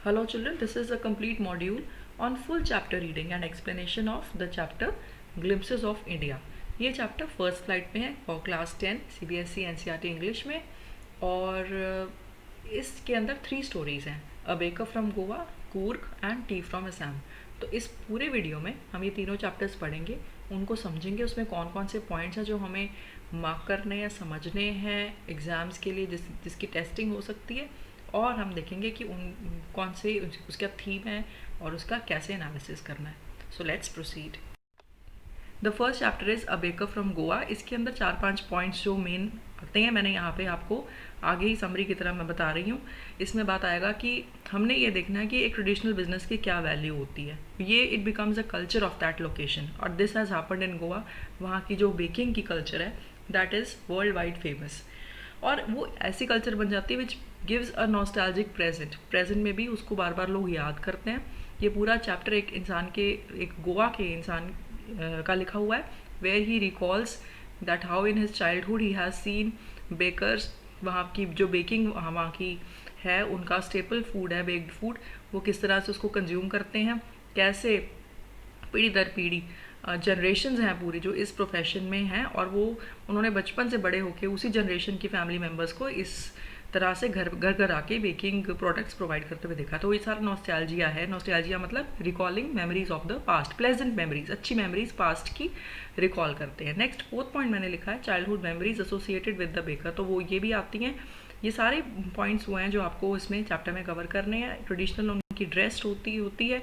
Hello children, this is a complete module on full chapter reading and explanation of the chapter Glimpses of India. ये chapter first flight में है और class 10 CBSE NCERT English में। और इसके अंदर 3 stories हैं, a baker from Goa, Coorg and T from Assam. तो इस पूरे वीडियो में हम ये तीनों चैप्टर्स पढ़ेंगे, उनको समझेंगे, उसमें कौन कौन से पॉइंट्स हैं जो हमें मार्क करने या समझने हैं एग्ज़ाम्स के लिए, जिसकी टेस्टिंग हो सकती है। और हम देखेंगे कि उन कौन से उसका थीम है और उसका कैसे एनालिसिस करना है। So let's proceed. The first chapter is a baker from Goa. इसके अंदर 4-5 पॉइंट्स जो मेन आते हैं, मैंने यहाँ पे आपको आगे ही समरी की तरह मैं बता रही हूँ। इसमें बात आएगा कि हमने ये देखना है कि एक ट्रेडिशनल बिजनेस की क्या वैल्यू होती है। ये it becomes a culture of that location, और this has happened in Goa. वहाँ की जो बेकिंग की कल्चर है that is world wide famous, और वो ऐसी कल्चर बन जाती है which gives a nostalgic present में भी उसको बार बार लोग याद करते हैं। ये पूरा चैप्टर एक इंसान के, एक गोवा के इंसान का लिखा हुआ है, where he recalls that how in his childhood he has seen bakers. वहाँ की जो बेकिंग वहाँ की है, उनका स्टेपल फूड है बेक्ड फूड, वो किस तरह से उसको कंज्यूम करते हैं, कैसे पीढ़ी दर पीढ़ी जनरेशन्स हैं पूरी जो इस प्रोफेशन में हैं, और वो उन्होंने बचपन से बड़े होके उसी जनरेशन की फैमिली मेम्बर्स को इस तरह से घर घर आके बेकिंग प्रोडक्ट्स प्रोवाइड करते हुए देखा। तो ये सारा नॉस्टैल्जिया है। नॉस्टैल्जिया मतलब recalling memories of the past, pleasant memories, अच्छी मेमोरीज पास्ट की रिकॉल करते हैं। नेक्स्ट फोर्थ पॉइंट मैंने लिखा है childhood memories associated with the baker. तो वो ये भी आती हैं। ये सारे पॉइंट्स वो हैं जो आपको इसमें चैप्टर में कवर करने हैं। ट्रेडिशनल उनकी ड्रेस होती है,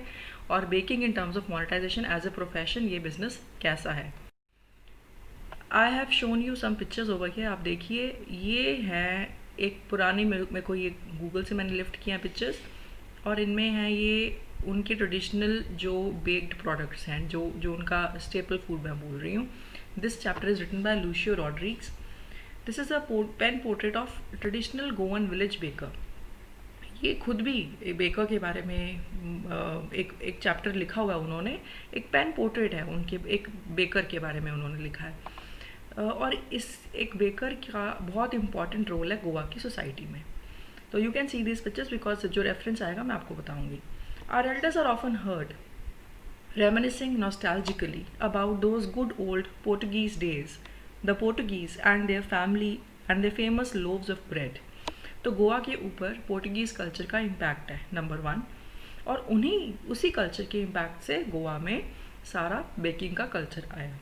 और baking in terms of monetisation as a profession, ये बिजनेस कैसा है। I have shown you some pictures over here. आप देखिए, ये है एक पुरानी, मेरे को ये गूगल से मैंने लिफ्ट किया पिक्चर्स, और इनमें है ये उनके ट्रेडिशनल जो बेक्ड प्रोडक्ट्स हैं, जो जो उनका स्टेपल फूड मैं बोल रही हूँ। This chapter is written by Lucio Rodrigues. This is a pen portrait of traditional Goan village baker. ये खुद भी बेकर के बारे में एक चैप्टर लिखा हुआ है उन्होंने। एक पेन पोर्ट्रेट है उनके, एक बेकर के बारे में उन्होंने लिखा है। और इस एक बेकर का बहुत इंपॉर्टेंट रोल है गोवा की सोसाइटी में। तो you can see this pictures because जो रेफरेंस आएगा मैं आपको बताऊंगी। Our elders are often heard reminiscing nostalgically about those good old Portuguese days, the Portuguese and their family and their famous loaves of bread। तो गोवा के ऊपर Portuguese culture का impact है नंबर 1, और उसी कल्चर के इम्पैक्ट से गोवा में सारा बेकिंग का कल्चर आया।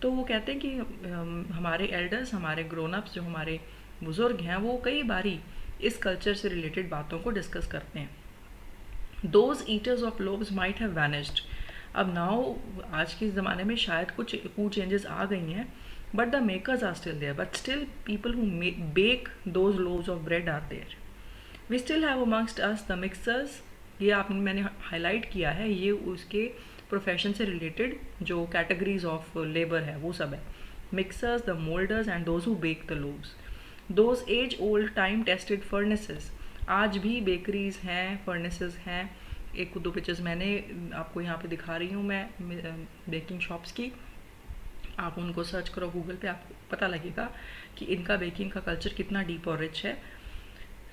तो वो कहते हैं कि हमारे एल्डर्स, हमारे ग्रोन अप्स, जो हमारे बुज़ुर्ग हैं, वो कई बारी इस कल्चर से रिलेटेड बातों को डिस्कस करते हैं। Those eaters of loaves might have vanished. अब नाउ आज के ज़माने में शायद कुछ फूड चेंजेस आ गई हैं, but the makers are still there, but still people who bake those loaves of bread are there। we still have amongst us the mixers। ये आपने, मैंने हाईलाइट किया है, ये उसके प्रोफेशन से रिलेटेड जो कैटेगरीज ऑफ लेबर है वो सब है। Mixers, the moulders and those who bake the loaves. Those age old time tested furnaces. आज भी बेकरीज हैं, फर्नेसेस हैं। एक दो पिक्चर्स मैंने आपको यहाँ पे दिखा रही हूँ मैं बेकिंग शॉप्स की। आप उनको सर्च करो गूगल पे, आपको पता लगेगा कि इनका बेकिंग का कल्चर कितना डीप और रिच है।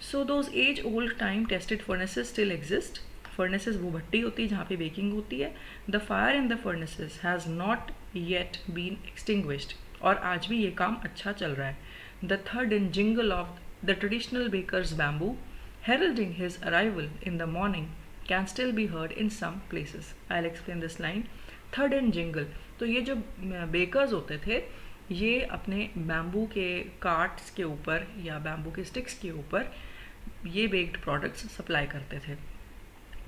So those age old time tested furnaces still exist. Furnaces वो भट्टी होती है जहाँ पे बेकिंग होती है। The fire in the furnaces has not yet been extinguished. और आज भी ये काम अच्छा चल रहा है। द थर्ड in jingle of the traditional bakers bamboo heralding his arrival in the morning can still be heard in some places। I'll explain this line। Third and jingle, तो ये जो बेकर्स होते थे, ये अपने बैम्बू के कार्ट्स के ऊपर या बैम्बू के स्टिक्स के ऊपर ये बेक्ड प्रोडक्ट्स सप्लाई करते थे।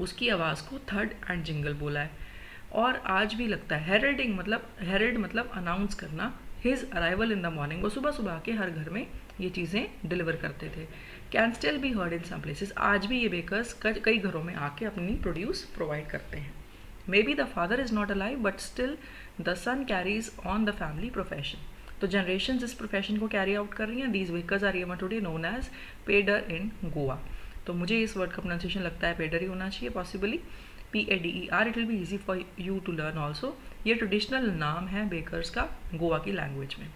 उसकी आवाज़ को थर्ड एंड जिंगल बोला है। और आज भी लगता है। हेरल्डिंग मतलब, हेरल्ड मतलब अनाउंस करना। His arrival in the morning, वो सुबह सुबह के हर घर में ये चीज़ें डिलीवर करते थे। Can still be heard in some places. आज भी ये बेकर्स कई घरों में आके अपनी प्रोड्यूस प्रोवाइड करते हैं। Maybe the father is not alive, but still the son carries on the family profession. तो जनरेशन इस प्रोफेशन को कैरी आउट कर रही हैं। These bakers are even today known as pader in Goa. तो मुझे इस वर्ड का प्रोनाउंसिएशन लगता है पेडर ही होना चाहिए, possibly PADER। It will be easy for you to learn also. ये ट्रेडिशनल नाम है बेकर्स का गोवा की लैंग्वेज में।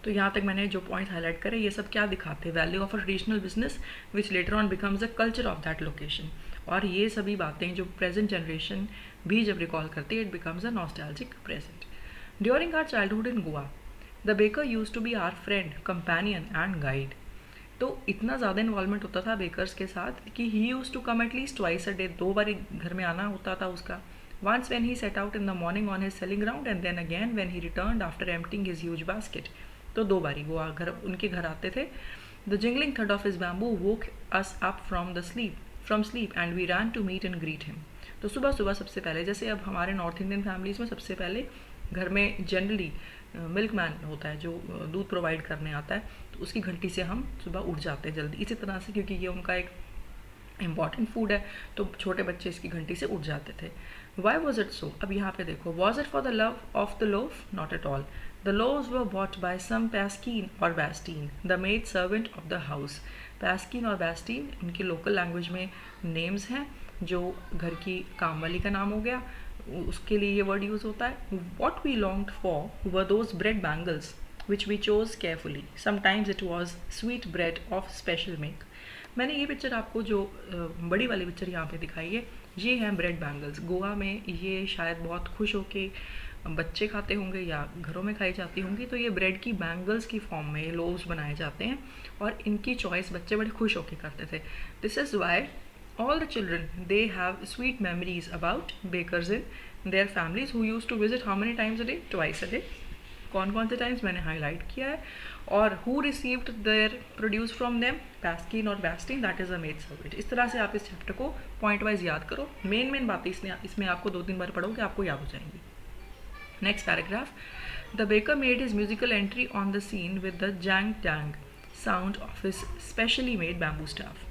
तो यहाँ तक मैंने जो पॉइंट हाईलाइट करे ये सब क्या दिखाते हैं, value of a traditional business which later on becomes the culture of that location. और ये सभी बातें जो प्रेजेंट जनरेशन भी जब रिकॉल करती है, it becomes a nostalgic present. During our childhood in Goa the baker use to be our friend, companion and guide. तो इतना ज़्यादा इन्वॉल्वमेंट होता था बेकर्स के साथ कि he used to come at least twice a day, 2 बार घर में आना होता था उसका। Once when he set out in the morning on his selling round and then again when he returned after emptying his huge basket. तो 2 बारी वो घर उनके घर आते थे। The jingling thud of his bamboo woke us up from sleep and we ran to meet and greet him. तो सुबह सुबह सबसे पहले, जैसे अब हमारे नॉर्थ इंडियन फैमिलीज़ में सबसे पहले घर में जनरली मिल्कमैन होता है जो दूध प्रोवाइड करने आता है, तो उसकी घंटी से हम सुबह उठ जाते हैं जल्दी, इसी तरह से, क्योंकि ये उनका एक इम्पॉर्टेंट फूड है, तो छोटे बच्चे इसकी घंटी से उठ जाते थे। Why was it so? अब यहाँ पे देखो, was it for the love of the loaf? Not at all. The loaves were bought by some Paskine और Bastine, the maid servant of the house. Paskine और बैस्टीन उनकी लोकल लैंग्वेज में नेम्स हैं, जो घर की काम वाली का नाम हो गया, उसके लिए ये वर्ड यूज़ होता है। What we longed for were those bread bangles which we chose carefully, sometimes it was sweet bread of special make. मैंने ये पिक्चर आपको जो बड़ी वाली पिक्चर यहाँ पे दिखाई है, ये हैं ब्रेड बैंगल्स। गोवा में ये शायद बहुत खुश होके बच्चे खाते होंगे या घरों में खाई जाती होंगी, तो ये ब्रेड की बैंगल्स की फॉर्म में ये लोव्स बनाए जाते हैं और इनकी चॉइस बच्चे बड़े खुश होके करते थे। This is why all the children they have sweet memories about bakers in their families who used to visit how many times a day? Twice a day. कौन कौन से टाइम्स मैंने हाईलाइट किया है। और who received their produce from them? Paskine और Bastine, that is a maid servant. इस तरह से आप इस चैप्टर को पॉइंट वाइज याद करो। मेन बातें इसमें आपको 2-3 बार पढ़ोगे आपको याद हो जाएंगी। Next paragraph, the baker made his musical entry on the scene with the jang tang sound of his specially made bamboo staff.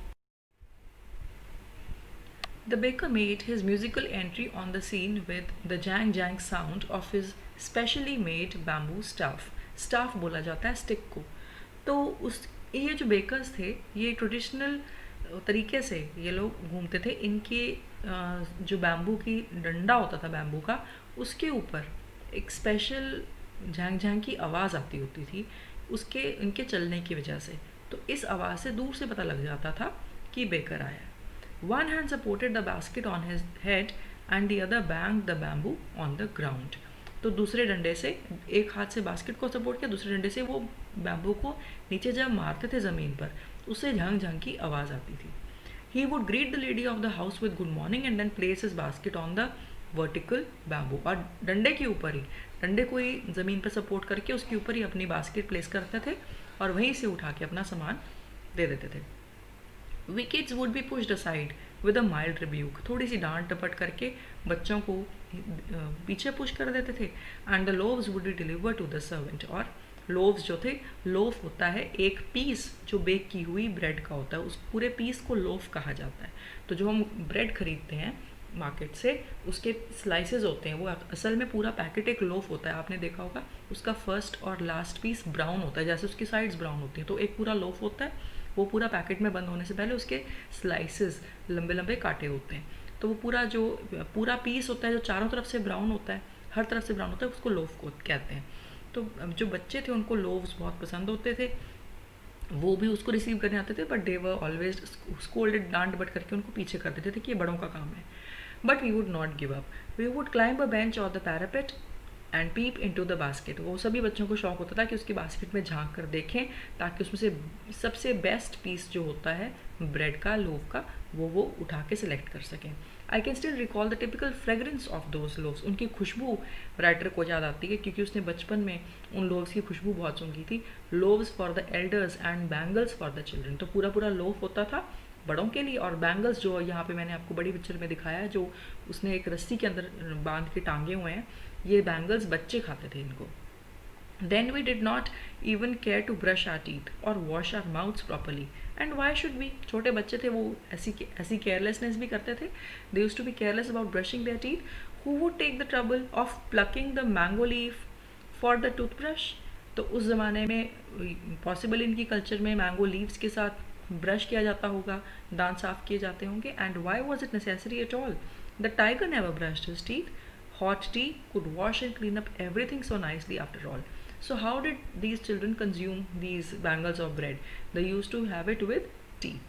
The baker made his musical entry on the scene with the jang jang sound of his specially made bamboo staff. Staff बोला जाता है stick को। तो उस ये जो bakers थे, ये ट्रेडिशनल तरीके से ये लोग घूमते थे। इनके जो बैम्बू की डंडा होता था बैम्बू का, उसके ऊपर एक स्पेशल झांग झांग की आवाज़ आती होती थी उसके इनके चलने की वजह से। तो इस आवाज़ से दूर से पता लग जाता था कि बेकर आया। One hand supported the basket on his head and the other banged the bamboo on the ground. तो दूसरे डंडे से, एक हाथ से बास्केट को सपोर्ट किया, दूसरे डंडे से वो बैम्बू को नीचे जब मारते थे ज़मीन पर, उससे झंग झंग की आवाज़ आती थी। He would greet the lady of the house with good morning and then place his basket on the vertical bamboo. और डंडे के ऊपर ही, डंडे को ही ज़मीन पर सपोर्ट करके उसके ऊपर ही अपनी बास्केट प्लेस करते थे और वहीं से उठा के अपना सामान दे देते थे। We kids would be pushed aside with a mild rebuke. थोड़ी सी डांट टपट करके बच्चों को पीछे पुश कर देते थे। And the loaves would be delivered to the servant. और लोव्स जो थे, लोफ होता है एक पीस जो बेक की हुई ब्रेड का होता है, उस पूरे पीस को लोफ कहा जाता है। तो जो हम ब्रेड खरीदते हैं मार्केट से, उसके स्लाइसेस होते हैं, वो असल में पूरा पैकेट एक लोफ होता है। आपने देखा होगा उसका फर्स्ट और लास्ट पीस ब्राउन होता है, जैसे उसकी साइड्स ब्राउन होती हैं। तो एक पूरा लोफ होता है, वो पूरा पैकेट में बंद होने से पहले उसके स्लाइसेस लंबे लंबे काटे होते हैं। तो वो पूरा पीस होता है जो चारों तरफ से ब्राउन होता है, हर तरफ से ब्राउन होता है, उसको लोफ को कहते हैं। तो जो बच्चे थे उनको लोव्स बहुत पसंद होते थे, वो भी उसको रिसीव करने आते थे, but they were always scolded, डांट बट करके उनको पीछे कर देते थे कि ये बड़ों का काम है। But we would not give up, we would climb a bench और the parapet and peep into the basket. वो सभी बच्चों को शौक होता था कि उसकी बास्केट में झांक कर देखें, ताकि उसमें से सबसे बेस्ट पीस जो होता है ब्रेड का, लोफ का, वो उठा के सिलेक्ट कर सकें। I can still recall the typical fragrance of those loaves. उनकी खुशबू राइटर को याद आती है, क्योंकि उसने बचपन में उन लोव्स की खुशबू बहुत सूंघी थी। Loaves for the elders and bangles for the children. तो पूरा लोफ होता था बड़ों के लिए, और बैंगल्स जो यहाँ पे मैंने आपको बड़ी पिक्चर में दिखाया है, जो उसने एक रस्सी के अंदर बांध के टांगे हुए हैं, ये बैंगल्स बच्चे खाते थे इनको। Then we did not even care to brush our teeth or wash our mouths properly. And why should we? छोटे बच्चे थे, वो ऐसी केयरलेसनेस भी करते थे। They used to be careless about brushing their teeth. Who would take the trouble of plucking the mango leaf for the toothbrush? तो उस ज़माने में पॉसिबल इनकी कल्चर में मैंगो लीव्स के साथ ब्रश किया जाता होगा, दांत साफ किए जाते होंगे। And why was it necessary at all? The tiger never brushed his teeth. Hot tea could wash and clean up everything so nicely after all. So how did these children consume these bangles of bread? They used to have it with tea.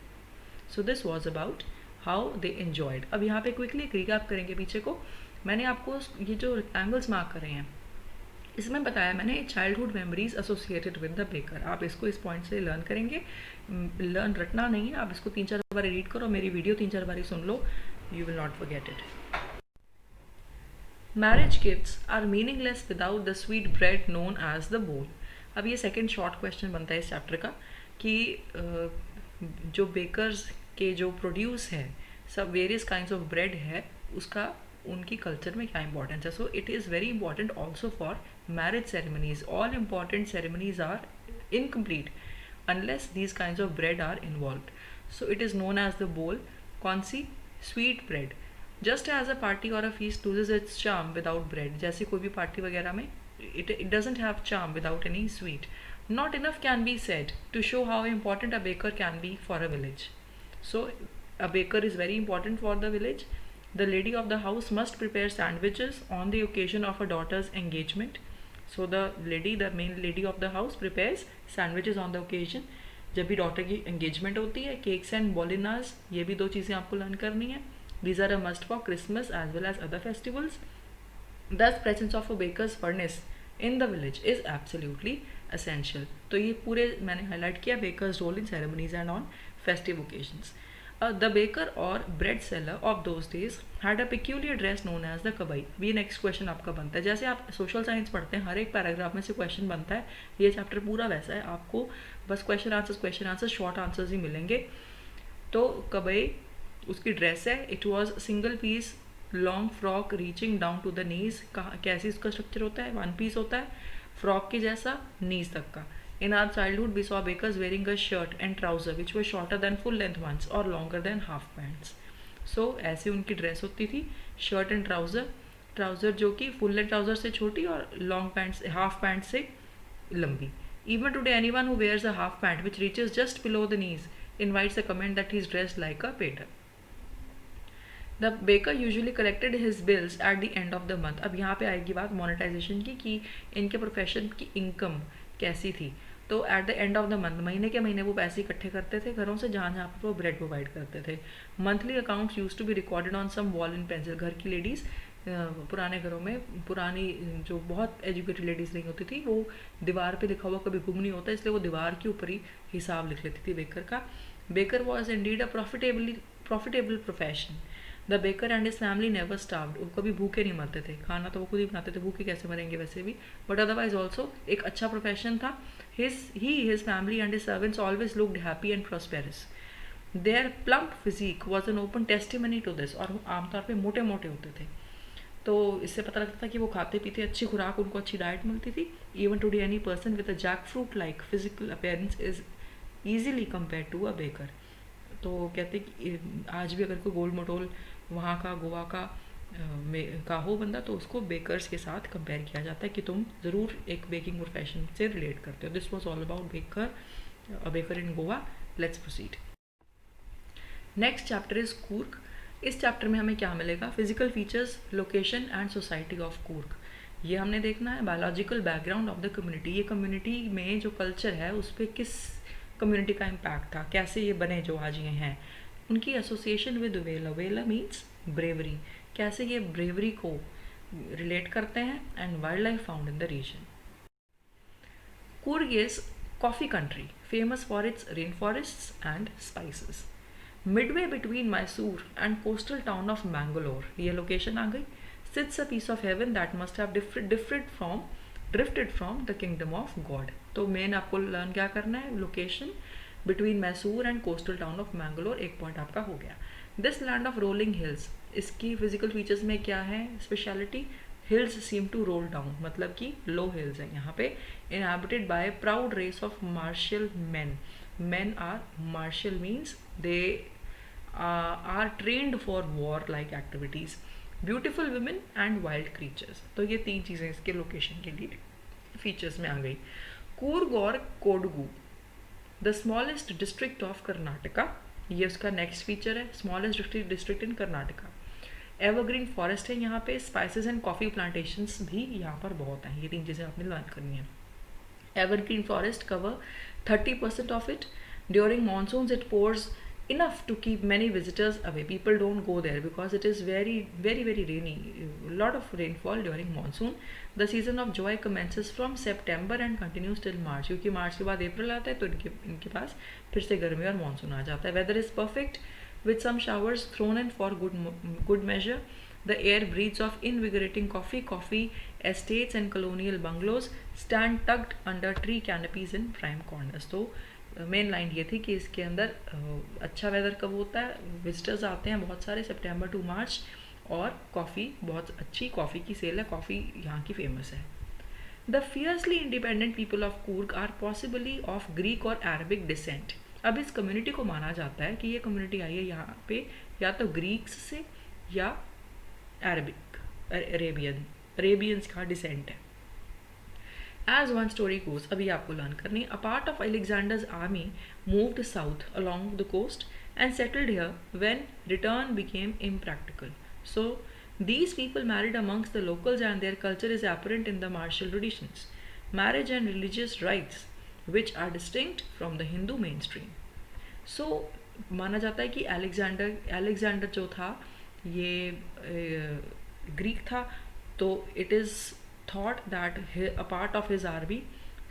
So this was about how they enjoyed. अब यहाँ पे quickly एक recap करेंगे पीछे को. मैंने आपको ये जो रेक्टेंगल्स मार्क करे हैं इसमें बताया मैंने childhood memories associated with the baker. आप इसको इस पॉइंट से लर्न करेंगे. लर्न रटना नहीं है, आप इसको 3-4 बार रीड करो, मेरी वीडियो 3-4 बार सुन लो, you will not forget it. Marriage gifts are meaningless without the sweet bread known as the bol. अब ये सेकेंड शॉर्ट क्वेश्चन बनता है इस चैप्टर का कि जो बेकर्स के जो प्रोड्यूस है सब वेरियस काइंड्स ऑफ ब्रेड है उसका उनकी कल्चर में क्या इंपॉर्टेंस है. So it is very important also for marriage ceremonies. All important ceremonies are incomplete unless these kinds of bread are involved. So it is known as the bol. कौन सी? Sweet bread. Just as a party और a feast loses its charm without bread. जैसे कोई भी party वगैरह में it doesn't have charm without any sweet. Not enough can be said to show how important a baker can be for a village. So a baker is very important for the village. The lady of the house must prepare sandwiches on the occasion of a daughter's engagement. So the main lady of the house prepares sandwiches on the occasion. जब भी daughter की engagement होती है, cakes and बॉलिनाज, ये भी 2 चीज़ें आपको learn करनी है. These are a must for Christmas as well as other festivals. Thus presence of a baker's furnace in the village is absolutely essential. तो ये पूरे मैंने हाईलाइट किया bakers role in ceremonies and on festive occasions. The baker और bread seller of those days had a peculiar dress known as the kabai. ये next question आपका बनता है. जैसे आप सोशल साइंस पढ़ते हैं हर एक पैराग्राफ में से क्वेश्चन बनता है, ये चैप्टर पूरा वैसा है. आपको बस क्वेश्चन आंसर्स शॉर्ट आंसर्स ही मिलेंगे. तो कबाई उसकी ड्रेस है. It was single piece long frock reaching down to the knees. कैसे इसका स्ट्रक्चर होता है? 1 पीस होता है फ्रॉक के जैसा नीज तक का. In our childhood we saw bakers wearing a shirt and trouser which were shorter than full length ones or longer than half pants. So ऐसे उनकी ड्रेस होती थी, शर्ट एंड ट्राउजर जो कि फुल लेंथ ट्राउजर से छोटी और long pants half pant से लंबी. Even today anyone who wears a half pant which reaches just below the knees invites a comment that he is dressed like a pader. The baker usually collected his bills at the end of the month. अब यहाँ पे आएगी बात monetization की कि इनके profession की income कैसी थी. तो eight the end of the month महीने के महीने वो पैसे इकट्ठे करते थे घरों से जहाँ पर वो ब्रेड प्रोवाइड करते थे. Monthly accounts used to be recorded on some wall in pencil. घर की लेडीज़ पुराने घरों में पुरानी जो बहुत एजुकेटेड लेडीज़ नहीं होती थी वो दीवार पे लिखा हुआ कभी गुम नहीं होता, इसलिए वो दीवार के ऊपर ही हिसाब लिख लेती थी बेकर का. Baker was indeed a profitable profession. The baker and his family never starved. वो कभी भूखे नहीं मरते थे. खाना तो वो खुद ही बनाते थे, भूखे कैसे मरेंगे वैसे भी. बट अदरवाइज ऑल्सो एक अच्छा प्रोफेशन था. His family and his servants always looked happy and prosperous. Their plump physique was an open testimony to this. और आमतौर पर मोटे मोटे होते थे, तो इससे पता लगता था कि वो खाते पीते अच्छी खुराक, उनको अच्छी डाइट मिलती थी. Even today any person with a jack fruit like physical appearance is easily compare to a baker. तो कहते कि आज भी अगर कोई गोल मटोल वहाँ का गोवा का हो बंदा तो उसको बेकर्स के साथ कंपेयर किया जाता है कि तुम ज़रूर एक बेकिंग प्रोफेशन से रिलेट करते हो. This was all about baker in Goa. Let's proceed. Next chapter is Coorg. इस चैप्टर में हमें क्या मिलेगा? Physical features, location and society of Coorg. ये हमने देखना है. Biological background of the community. ये कम्युनिटी में जो कल्चर है उस पर किस कम्युनिटी का इम्पैक्ट था, कैसे ये बने जो आज ये हैं. उनकी एसोसिएशन विद वेला. वेला मीन्स ब्रेवरी. कैसे ये ब्रेवरी को रिलेट करते हैं. And wild life found in the region. Coorg is coffee country famous for its rain forests and spices. Midway between Mysore and coastal town of Mangalore. ये लोकेशन आ गई. Sits a piece of heaven that must have drifted from the kingdom of god. तो main आपको learn क्या करना है? Location between Mysore and coastal town of Mangalore. एक point आपका हो गया. This land of rolling hills. इसकी फिजिकल फीचर्स में क्या है speciality? Hills seem to roll down, मतलब कि लो हिल्स है यहाँ पे. Inhabited by proud race of martial man. Men are martial means they are trained for war-like activities. Beautiful women and wild creatures. तो ये 3 चीज़ें इसके लोकेशन के लिए फीचर्स में आ गई. कूर्ग और Kodagu, the smallest district of Karnataka. ये उसका नेक्स्ट फीचर है. Smallest district in Karnataka. Evergreen forest है यहाँ पे. स्पाइसेस एंड कॉफ़ी प्लांटेशंस भी यहाँ पर बहुत हैं. ये 3 चीज़ें आपने लर्न करनी है. Evergreen forest cover 30% of it. During monsoons, it pours enough to keep many visitors away. People don't go there because it is very rainy. A lot of rainfall during monsoon. The season of joy commences from September and continues till March. क्योंकि मार्च के बाद अप्रैल आता है तो इनके पास फिर से गर्मी और मानसून आ जाता है. Weather is perfect with some showers thrown in for good measure. The air breathes of invigorating coffee estates and colonial bungalows stand tucked under tree canopies in prime corners. तो मेन लाइन ये थी कि इसके अंदर अच्छा weather कब होता है, विजिटर्स आते हैं बहुत सारे सितंबर टू मार्च, और कॉफ़ी बहुत अच्छी कॉफ़ी की सेल है, कॉफ़ी यहाँ की फेमस है. The fiercely independent people of Coorg are possibly of Greek or Arabic descent. अब इस कम्युनिटी को माना जाता है कि ये कम्युनिटी आई है यहाँ पे या तो ग्रीक्स से या अरबिक अरेबियंस का डिसेंट है. As one story goes, अभी आपको लर्न करनी. A part of Alexander's army moved south along the coast and settled here when return became impractical. So these people married amongst the locals and their culture is apparent in the martial traditions, marriage and religious rites, which are distinct from the Hindu mainstream. So माना जाता है कि Alexander जो था ये Greek था, तो it is thought that a part of his army,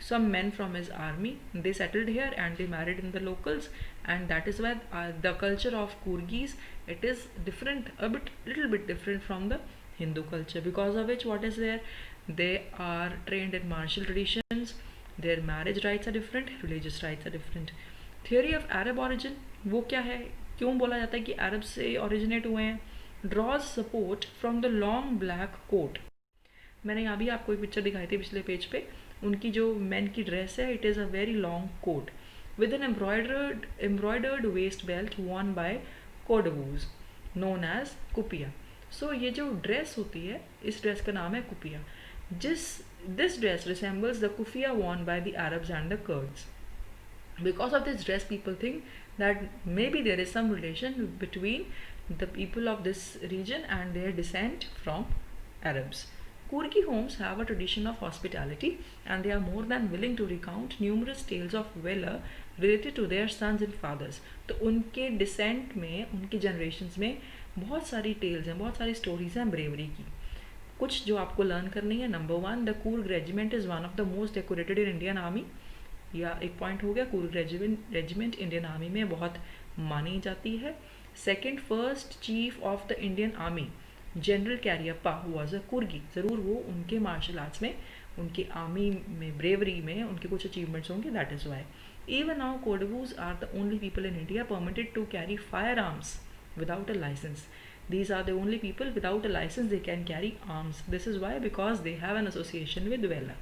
some men from his army, they settled here and they married in the locals, and that is why the culture of Kurgis, it is different, little bit different from the Hindu culture, because of which what is there, they are trained in martial traditions, their marriage rites are different, religious rites are different. Theory of Arab origin, वो क्या है, क्यों बोला जाता है कि अरब से originate हुए हैं. Draws support from the long black coat. मैंने यहाँ भी आपको एक पिक्चर दिखाई थी पिछले पेज पे. उनकी जो मैन की ड्रेस है, it is a very long coat with an embroidered waist belt worn by Kodavus known as kuppia. So ये जो ड्रेस होती है, इस ड्रेस का नाम है kuppia. This dress resembles the kuffia worn by the Arabs and the Kurds. Because of this dress, people think that maybe there is some relation between the people of this region and their descent from Arabs. Kurgi homes have a tradition of hospitality and they are more than willing to recount numerous tales of valor related to their sons and fathers. तो उनके descent में, उनके generations में बहुत सारी tales हैं, बहुत सारी stories हैं bravery की. कुछ जो आपको learn करनी है. Number 1, the Kurg regiment is one of the most decorated in Indian army. या एक पॉइंट हो गया. कुर्ग रेजिमेंट इंडियन आर्मी में बहुत मानी जाती है. Second, first chief of the Indian army general Cariappa was a Coorgi. ज़रूर वो उनके मार्शल आर्ट्स में, उनके आर्मी में ब्रेवरी में उनके कुछ अचीवमेंट्स होंगे. That is why even now Kodavas are the only people in India permitted to carry firearms without a licence. These are the only people without a license they can carry arms. This is why, because they have an association with valor.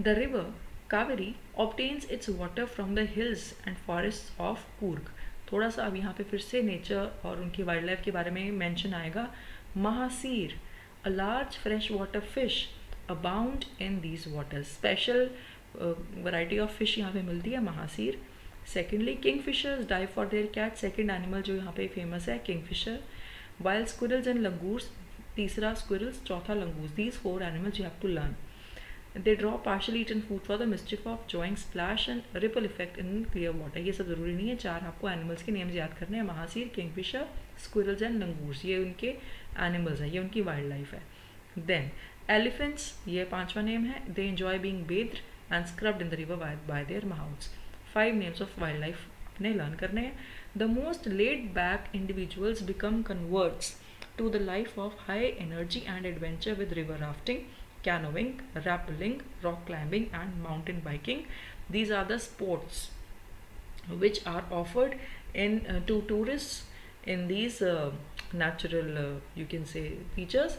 The river Kaveri obtains its water from the hills and forests of Coorg. थोड़ा सा अब यहाँ पे फिर से nature और उनकी wild life के बारे में मेंशन आएगा. Mahseer, a large fresh water fish abound in these waters. Special variety of fish यहाँ पे मिलती है, mahseer. Secondly, kingfishers dive for their catch. Second animal जो यहाँ पे फेमस है, kingfisher. Wild squirrels and langurs. तीसरा स्क्विरल्स, चौथा langurs. These 4 animals you have to learn. They draw partially eaten food for the mischief of drawing splash and ripple effect in clear water. ये सब ज़रूरी नहीं है. 4 आपको animals के names याद करने हैं. Mahseer, kingfisher, squirrels and langurs, ये उनके एनिमल्स हैं, ये उनकी वाइल्ड लाइफ है. देन एलिफेंट्स, ये 5वां नेम है. They enjoy being bathed and scrubbed in the river by their mouths. 5 names of wildlife अपने लर्न करने हैं. The most laid back individuals become converts to the life of high energy and adventure with river rafting, canoeing, rappelling, rock climbing and mountain biking. These are the sports which are offered in to tourists in these natural you can say features.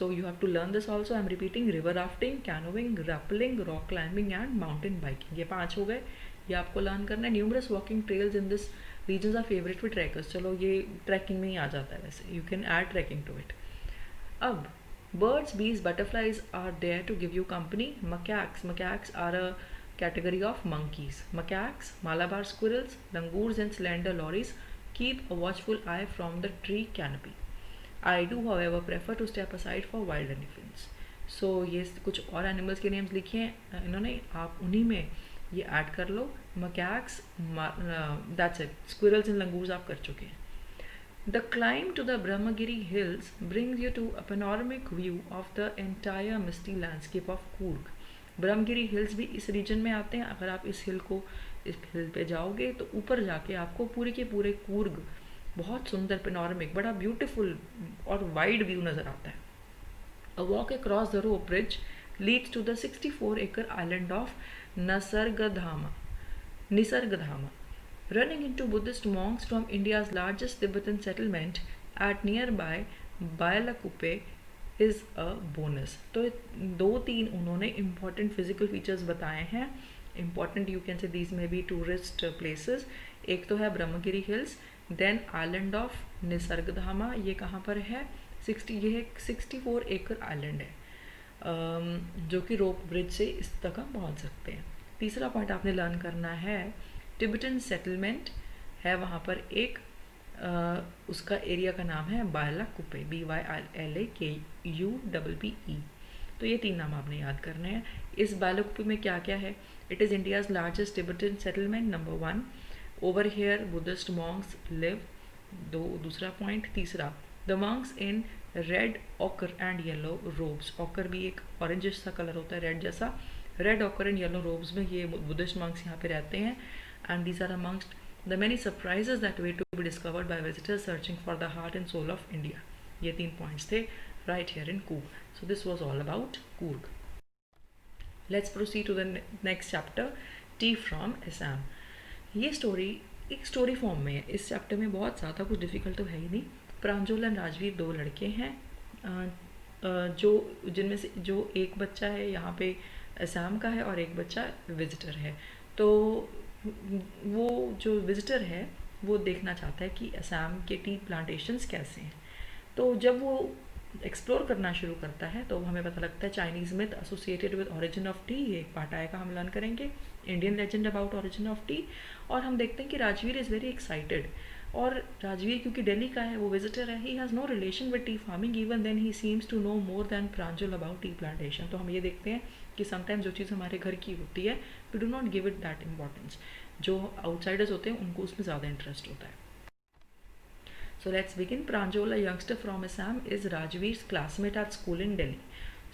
So you have to learn this also. I am repeating: river rafting, canoeing, rappelling, rock climbing and mountain biking. ये 5 हो गए, ये आपको learn करना है. Numerous walking trails in this regions are favorite for trekkers. चलो ये trekking में ही आ जाता है वैसे. You can add trekking to it. अब birds, bees, butterflies are there to give you company. Macaques are a category of monkeys. Macaques, Malabar squirrels, langurs and slender lories keep a watchful eye from the tree canopy. I do, however, prefer to step aside for wild elephants. सो ये कुछ और animals के names लिखे हैं इन्होंने, आप उन्हीं में ये ऐड कर लो। Macaques, that's it, squirrels and langurs आप कर चुके हैं। The climb to the Brahmagiri hills brings you to a panoramic view of the entire misty landscape of Coorg. Brahmagiri hills भी इस रीजन में आते हैं। अगर आप इस हिल पे जाओगे तो ऊपर जाके आपको पूरे के पूरे कूर्ग बहुत सुंदर पेनोरमिक, बड़ा ब्यूटीफुल और वाइड व्यू नज़र आता है। A walk across the rope bridge leads to the 64-acre island of Nisargdhama. Running into Buddhist monks from India's largest Tibetan settlement at nearby Bailakuppe is a bonus. तो 2-3 उन्होंने important physical features बताए हैं। Important you can say these may be tourist places. एक तो है Brahmagiri hills, then island of Nisargadhama, ये कहाँ पर है, ये 64 एकड़ आइलैंड है जो कि रोप ब्रिज से इस तक हम पहुँच सकते हैं। तीसरा पॉइंट आपने लर्न करना है, टिबेटन सेटलमेंट है वहाँ पर एक, उसका एरिया का नाम है बायलाकुप्पे, BYLAKUPPE। तो ये 3 नाम आपने याद करने हैं। इस बायलाकुप्पे में क्या क्या है, it is India's largest Tibetan settlement, number 1। Over here Buddhist monks live, दूसरा पॉइंट। तीसरा, the monks in red ochre and yellow robes, ochre भी एक ऑरेंजिश सा कलर होता है रेड जैसा, red ochre and yellow robes में ये बुद्धिस्ट मॉन्क्स यहाँ पे रहते हैं। And these are amongst the many surprises that wait to be discovered by visitors searching for the heart and soul of India. ये 3 पॉइंट्स थे right here in Coorg. So this was all about Coorg. Let's proceed to the next chapter, tea from Assam. ये story एक story form में है। इस chapter में बहुत ज़्यादा कुछ डिफ़िकल्ट तो है ही नहीं। प्रांजल एंड राजवीर 2 लड़के हैं जो जिनमें से जो एक बच्चा है यहाँ पे असम का है और एक बच्चा विजिटर है। तो वो जो विजिटर है वो देखना चाहता है कि असम के टी प्लांटेशंस कैसे हैं। तो जब वो एक्सप्लोर करना शुरू करता है तो हमें पता लगता है Chinese myth associated with origin of T, ये एक पार्ट आएगा, हम लर्न करेंगे Indian legend about origin of T. और हम देखते हैं कि राजवीर इज़ वेरी एक्साइटेड, और राजवीर क्योंकि दिल्ली का है, वो विजिटर है, he has no relation with tea farming, even then he seems to know more than Pranjal about tea plantation. तो हम ये देखते हैं कि समटाइम्स जो चीज़ हमारे घर की होती है we do not give it that importance, जो आउटसाइडर्स होते हैं उनको उसमें ज़्यादा इंटरेस्ट होता है। So let's begin. Pranjal, a youngster from Assam, is Rajveer's classmate at school in Delhi.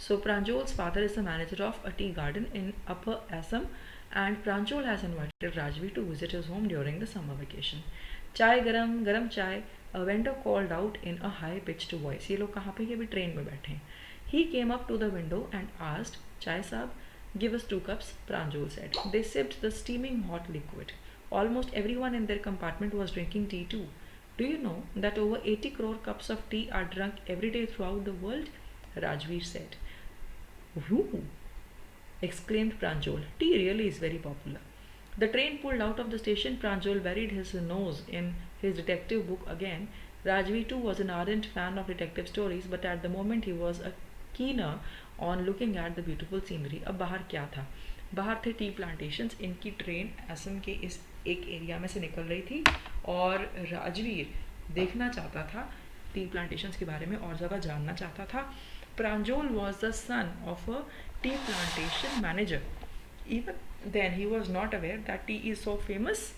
So Pranjal's father is the manager of a tea garden in Upper Assam, and Pranjal has invited Rajveer to visit his home during the summer vacation. Chai garam garam chai, a vendor called out in a high-pitched voice. ये लोग कहाँ पे, ये भी train में बैठे हैं। He came up to the window and asked, "Chai saab, give us 2 cups." Pranjal said. They sipped the steaming hot liquid. Almost everyone in their compartment was drinking tea too. Do you know that over 80 crore cups of tea are drunk every day throughout the world? Rajveer said. Whoo! Exclaimed Pranjal. Tea really is very popular. The train pulled out of the station. Pranjal buried his nose in his detective book again. Rajveer too was an ardent fan of detective stories, but at the moment he was a keener on looking at the beautiful scenery. अब बाहर क्या था? बाहर थे T plantations. इनकी train Assam के इस एक एरिया में से निकल रही थी और राजवीर देखना चाहता था टी प्लांटेशंस के बारे में और ज़्यादा जानना चाहता था। Pranjal was the son of a tea plantation manager. Even then he was not aware that tea is so famous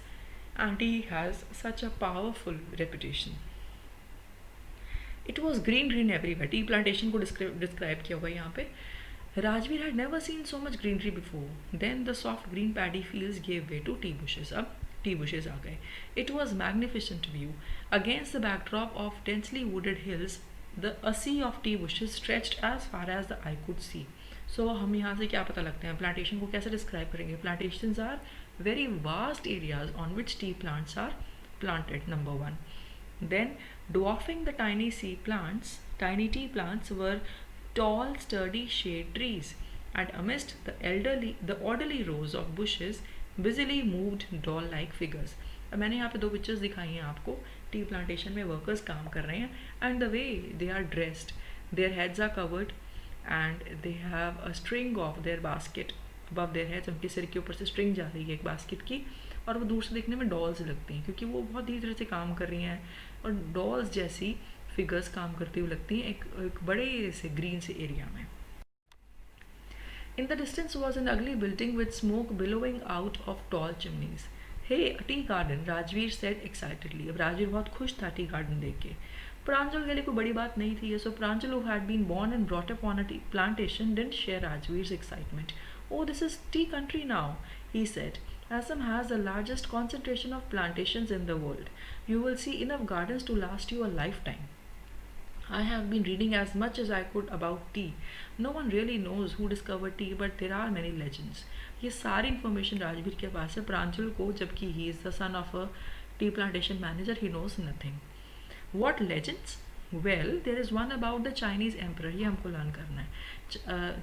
and tea has such a powerful reputation. It was green green everywhere. Tea plantation को describe किया हुआ है यहाँ पे। Rajveer had never seen so much greenery before. Then the soft green paddy fields gave way to tea bushes. अब tea bushes आ गए. It was magnificent view. Against the backdrop of densely wooded hills, a sea of tea bushes stretched as far as the eye could see. So हम यहाँ से क्या पता लगते हैं, plantation को कैसे डिस्क्राइब करेंगे? Plantations are very vast areas on which tea plants are planted. Number 1. Then dwarfing the tiny tea plants were tall, sturdy shade trees, and amidst the orderly rows of bushes, busily moved doll-like figures. अब मैंने यहाँ पे 2 pictures दिखाई हैं आपको। Tea plantation में workers काम कर रहे हैं, and the way they are dressed, their heads are covered and they have a string of their basket above their heads. उनके सिर के ऊपर से स्ट्रिंग जा रही है एक बास्केट की, और वो दूर से देखने में डॉल्स लगती हैं क्योंकि वो बहुत धीरे धीरे से काम कर रही हैं, और डॉल्स जैसी फिगर्स काम करती हुई लगती हैं एक बड़े से ग्रीन से एरिया में। In the distance was an ugly building with smoke billowing out of tall chimneys. Hey, a tea garden, Rajveer said excitedly. अब राजवीर बहुत खुश था टी गार्डन देख के. प्रांजल के लिए कोई बड़ी बात नहीं थी. So Pranjal, who had been born and brought up on a tea plantation, didn't share Rajveer's excitement. Oh, this is tea country now, he said. Assam has the largest concentration of plantations in the world. You will see enough gardens to last you a lifetime. I have been reading as much as I could about tea. No one really knows who discovered tea, but there are many legends. ये सारी information Rajveer के पास है. प्रांजल को, जबकि he is the son of a tea plantation manager, he knows nothing. What legends? Well, there is one about the Chinese emperor. ये हमको learn करना है.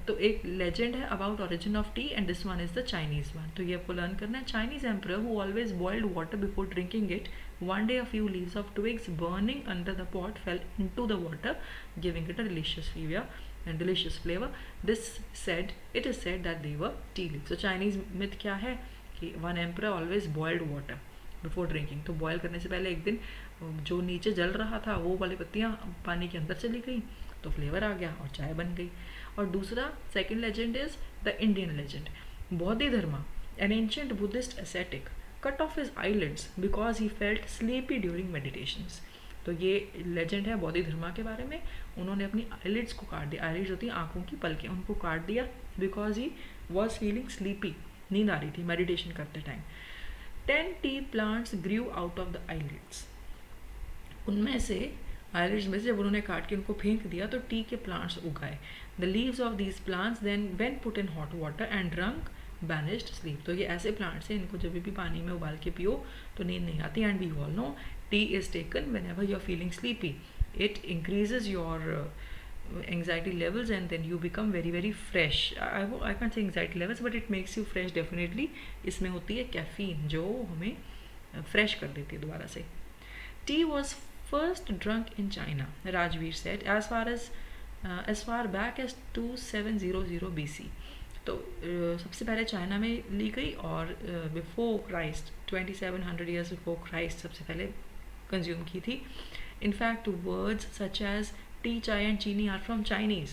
तो एक legend है about origin of tea and this one is the Chinese one. तो ये आपको लर्न करना है. Chinese emperor who always boiled water before drinking it. One day a few leaves of twigs burning under the pot fell into the water, giving it a delicious flavor. It is said that they were tea leaves. So Chinese myth क्या है कि one emperor always boiled water before drinking. तो boil करने से पहले एक दिन जो नीचे जल रहा था वो वाली पत्तियाँ पानी के अंदर चली गई तो फ्लेवर आ गया और चाय बन गई. और दूसरा second legend is the Indian legend. Bodhidharma, an ancient Buddhist ascetic, cut off his eyelids because he felt sleepy during meditations. तो ये लेजेंड है बोधिधर्मा के बारे में. उन्होंने अपनी आईलिड्स को काट दिया. आईलिड्स होती हैं आंखों की पलकें, उनको काट दिया because he was feeling sleepy. नींद आ रही थी मेडिटेशन करते time. 10 tea plants grew out of the eyelids. उनमें से आईलिड्स में से जब उन्होंने काट के उनको फेंक दिया तो टी के प्लांट्स उगाए. The leaves of these plants then when put in hot water and drunk banished sleep. तो ये ऐसे प्लांट्स हैं, इनको जब भी पानी में उबाल के पियो तो नींद नहीं आती. And we all know tea is taken whenever you are feeling sleepy. It increases your anxiety levels and then you become very very fresh. I can't say anxiety levels but it makes you fresh definitely. इसमें होती है caffeine जो हमें fresh कर देती है दोबारा से. Tea was first drunk in China, Rajveer said, as far back as 2700 BC. तो सबसे पहले चाइना में ली गई और before Christ 2700 years before Christ सबसे पहले कंज्यूम की थी. In fact words such as tea, chai and chini are from Chinese.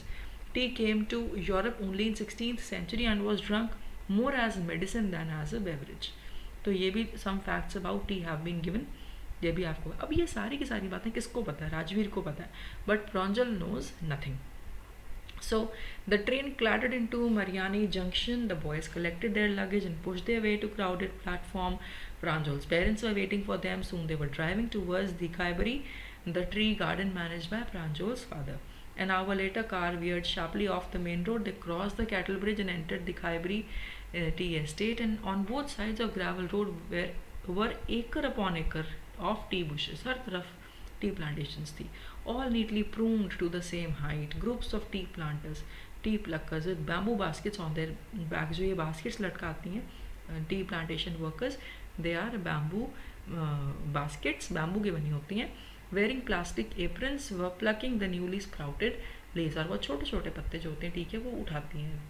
Tea came to Europe only in 16th century and was drunk more as medicine than as a beverage. तो ये भी some facts about tea have been given. ये भी आपको. अब ये सारी की सारी बातें किसको पता है? राजवीर को पता है. But Pranjal knows nothing. So the train clattered into Mariani Junction. The boys collected their luggage and pushed their way to crowded platform. Pranjal's parents were waiting for them. Soon they were driving towards the Khyberry, the tree garden managed by Pranjal's father. An hour later, car veered sharply off the main road. They crossed the cattle bridge and entered the Khyberry tea estate. And on both sides of gravel road were acre upon acre of tea bushes. हर तरफ tea plantations थी, all neatly pruned to the same height. Groups of tea planters, tea pluckers with bamboo baskets on their backs. जो ये baskets लटकाती हैं tea plantation workers, they are bamboo baskets, bamboo की बनी होती हैं. Wearing plastic aprons were plucking the newly sprouted leaves. और वो छोटे छोटे पत्ते जो होते हैं ठीक है वो उठाती हैं.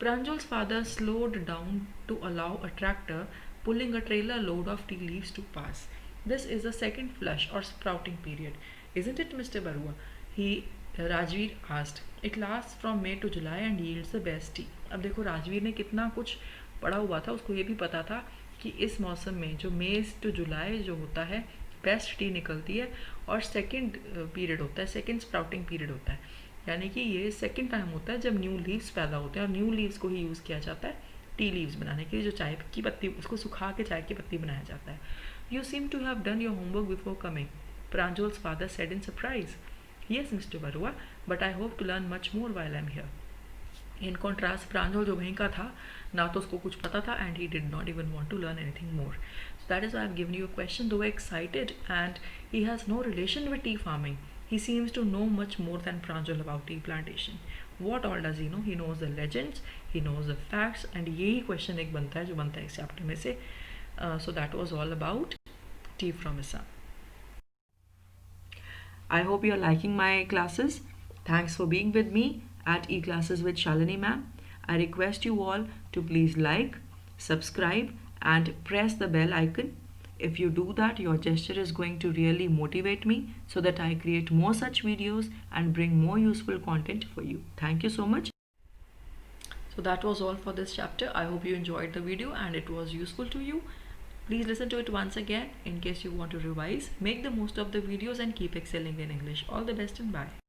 Pranjal's father slowed down to allow a tractor pulling a trailer load of tea leaves to pass. This is the second flush or sprouting period, isn't it, Mr. Barua? Rajveer asked. It lasts from May to July and yields the best tea. अब देखो राजवीर ने कितना कुछ पढ़ा हुआ था, उसको ये भी पता था कि इस मौसम में जो मई टू जुलाई जो होता है बेस्ट टी निकलती है और सेकंड पीरियड होता है, सेकंड स्प्राउटिंग पीरियड होता है. यानी कि ये सेकंड टाइम होता है जब न्यू लीव्स पैदा होते हैं और न्यू लीव्स को ही यूज़ किया जाता है टी लीव्स बनाने के लिए. जो चाय की पत्ती उसको सुखा के चाय की पत्ती बनाया जाता है. You seem to have done your homework before coming, Pranjal's father said in surprise. Yes, Mr. Barua, but I hope to learn much more while I'm here. In contrast, Pranjal जो वहीं का था ना तो उसको कुछ पता था and he did not even want to learn anything more. So that is why I've given you a question. Though excited and he has no relation with tea farming, he seems to know much more than Pranjal about tea plantation. What all does he know? He knows the legends, he knows the facts, and यही question एक बनता है जो बनता है इस chapter में से. So that was all about tea from Assam. I hope you are liking my classes. Thanks for being with me at eClasses with Shalini ma'am. I request you all to please like, subscribe and press the bell icon. If you do that, your gesture is going to really motivate me so that I create more such videos and bring more useful content for you. Thank you so much. So that was all for this chapter. I hope you enjoyed the video and it was useful to you. Please listen to it once again in case you want to revise. Make the most of the videos and keep excelling in English. All the best and bye.